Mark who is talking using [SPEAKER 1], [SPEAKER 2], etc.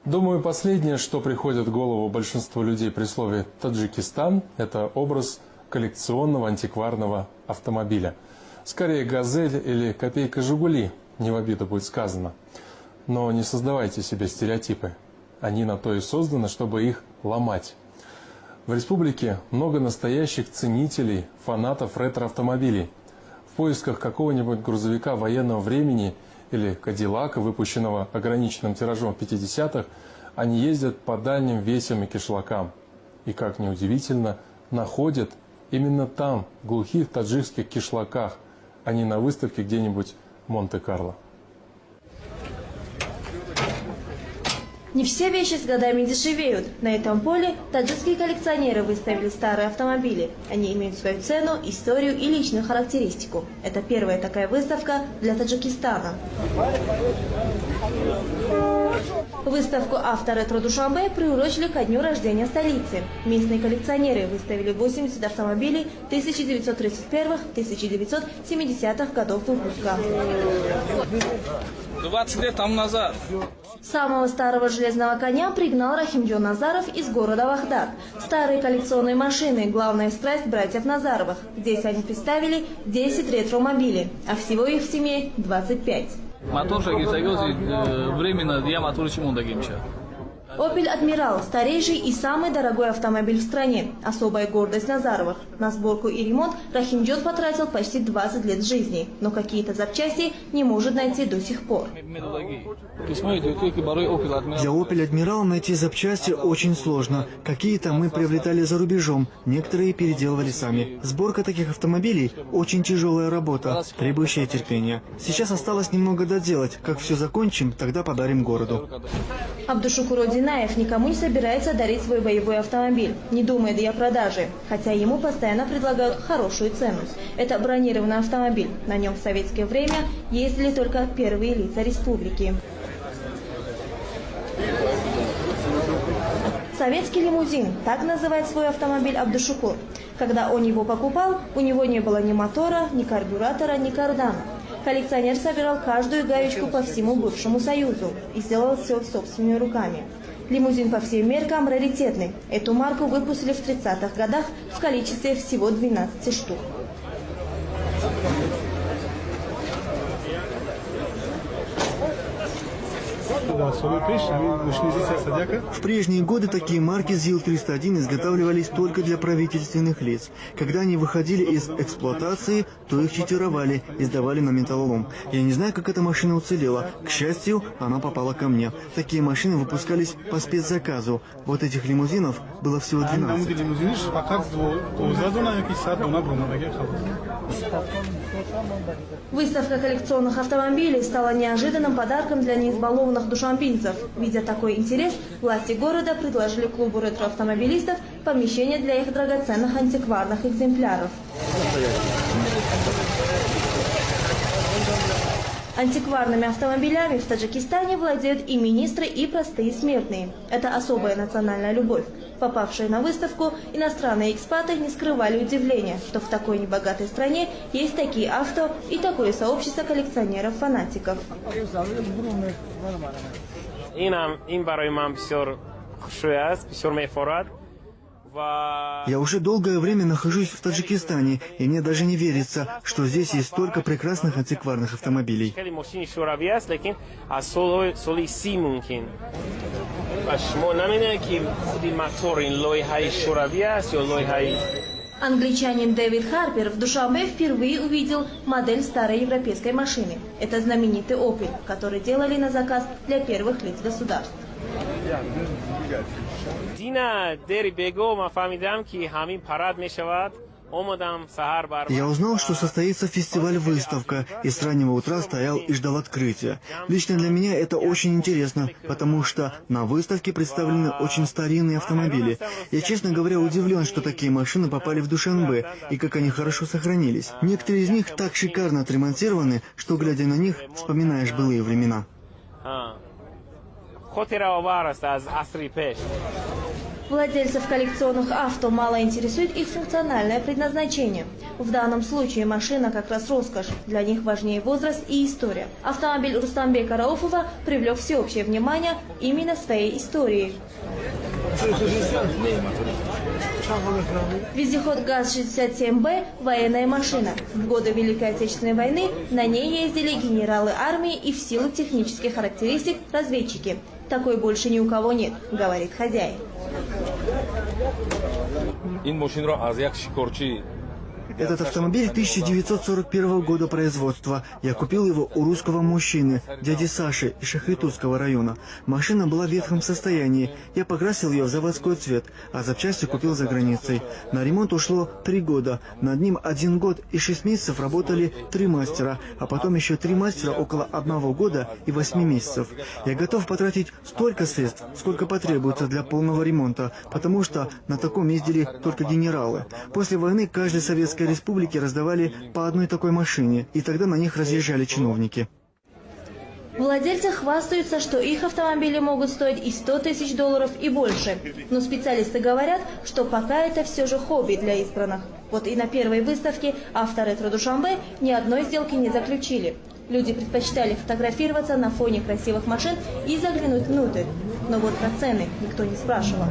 [SPEAKER 1] Думаю, последнее, что приходит в голову большинству людей при слове «Таджикистан», это образ коллекционного антикварного автомобиля. Скорее «Газель» или «Копейка Жигули», не в обиду будет сказано. Но не создавайте себе стереотипы. Они на то и созданы, чтобы их ломать. В республике много настоящих ценителей, фанатов ретро-автомобилей. В поисках какого-нибудь грузовика военного времени или Кадиллака, выпущенного ограниченным тиражом в 50-х, они ездят по дальним весям и кишлакам. И, как ни удивительно, находят именно там, в глухих таджикских кишлаках, а не на выставке где-нибудь в Монте-Карло.
[SPEAKER 2] Не все вещи с годами дешевеют. На этом поле таджикские коллекционеры выставили старые автомобили. Они имеют свою цену, историю и личную характеристику. Это первая такая выставка для Таджикистана. Выставку «Авторетро Душанбе» приурочили ко дню рождения столицы. Местные коллекционеры выставили 80 автомобилей 1931-1970-х годов выпуска.
[SPEAKER 3] 20 лет тому назад.
[SPEAKER 2] Самого старого железного коня пригнал Рахимджон Назаров из города Вахдат. Старые коллекционные машины – главная страсть братьев Назаровых. Здесь они представили 10 ретромобилей, а всего их в семье 25.
[SPEAKER 3] Временно я мотор чемондагимча.
[SPEAKER 2] «Опель Адмирал» – старейший и самый дорогой автомобиль в стране. Особая гордость Назаровых. На сборку и ремонт Рахимджон потратил почти 20 лет жизни, но какие-то запчасти не может найти до сих пор.
[SPEAKER 4] Для «Опель Адмирал» найти запчасти очень сложно. Какие-то мы приобретали за рубежом, некоторые переделывали сами. Сборка таких автомобилей – очень тяжелая работа, требующая терпения. Сейчас осталось немного доделать. Как все закончим, тогда подарим городу.
[SPEAKER 2] Абдушукур Динаев никому не собирается дарить свой боевой автомобиль, не думает и о продаже, хотя ему постоянно предлагают хорошую цену. Это бронированный автомобиль. На нем в советское время ездили только первые лица республики. Советский лимузин – так называет свой автомобиль Абдушукур. Когда он его покупал, у него не было ни мотора, ни карбюратора, ни кардана. Коллекционер собирал каждую гаечку по всему бывшему Союзу и сделал все собственными руками. Лимузин по всем меркам раритетный. Эту марку выпустили в 30-х годах в количестве всего 12 штук.
[SPEAKER 4] В прежние годы такие марки ЗИЛ-301 изготавливались только для правительственных лиц. Когда они выходили из эксплуатации, то их читировали и сдавали на металлолом. Я не знаю, как эта машина уцелела. К счастью, она попала ко мне. Такие машины выпускались по спецзаказу. Вот этих лимузинов было всего 12.
[SPEAKER 2] Выставка коллекционных автомобилей стала неожиданным подарком для неизбалованных душанбинцев. Видя такой интерес, власти города предложили клубу ретроавтомобилистов помещение для их драгоценных антикварных экземпляров. Антикварными автомобилями в Таджикистане владеют и министры, и простые смертные. Это особая национальная любовь. Попавшие на выставку, иностранные экспаты не скрывали удивления, что в такой небогатой стране есть такие авто и такое сообщество коллекционеров-фанатиков.
[SPEAKER 4] Я уже долгое время нахожусь в Таджикистане, и мне даже не верится, что здесь есть столько прекрасных антикварных автомобилей.
[SPEAKER 2] Англичанин Дэвид Харпер в Душанбе впервые увидел модель старой европейской машины. Это знаменитый «Опель», который делали на заказ для первых лиц государств.
[SPEAKER 4] Я узнал, что состоится фестиваль-выставка, и с раннего утра стоял и ждал открытия. Лично для меня это очень интересно, потому что на выставке представлены очень старинные автомобили. Я, честно говоря, удивлен, что такие машины попали в Душанбе, и как они хорошо сохранились. Некоторые из них так шикарно отремонтированы, что, глядя на них, вспоминаешь былые времена.
[SPEAKER 2] Владельцев коллекционных авто мало интересует их функциональное предназначение. В данном случае машина как раз роскошь. Для них важнее возраст и история. Автомобиль Рустамбека Рауфова привлек всеобщее внимание именно своей историей. Вездеход ГАЗ-67Б – военная машина. В годы Великой Отечественной войны на ней ездили генералы армии и в силу технических характеристик разведчики. Такой больше ни у кого нет, говорит хозяин.
[SPEAKER 4] Этот автомобиль 1941 года производства. Я купил его у русского мужчины, дяди Саши из Шахритутского района. Машина была в ветхом состоянии. Я покрасил ее в заводской цвет, а запчасти купил за границей. На ремонт ушло 3 года. Над ним 1 год и 6 месяцев работали 3 мастера, а потом еще 3 мастера около 1 года и 8 месяцев. Я готов потратить столько средств, сколько потребуется для полного ремонта, потому что на таком ездили только генералы. После войны каждой советской республике раздавали по одной такой машине, и тогда на них разъезжали чиновники.
[SPEAKER 2] Владельцы хвастаются, что их автомобили могут стоить и $100 000 и больше. Но специалисты говорят, что пока это все же хобби для избранных. Вот и на первой выставке «Авторетро Душанбе» ни одной сделки не заключили. Люди предпочитали фотографироваться на фоне красивых машин и заглянуть внутрь. Но вот про цены никто не спрашивал.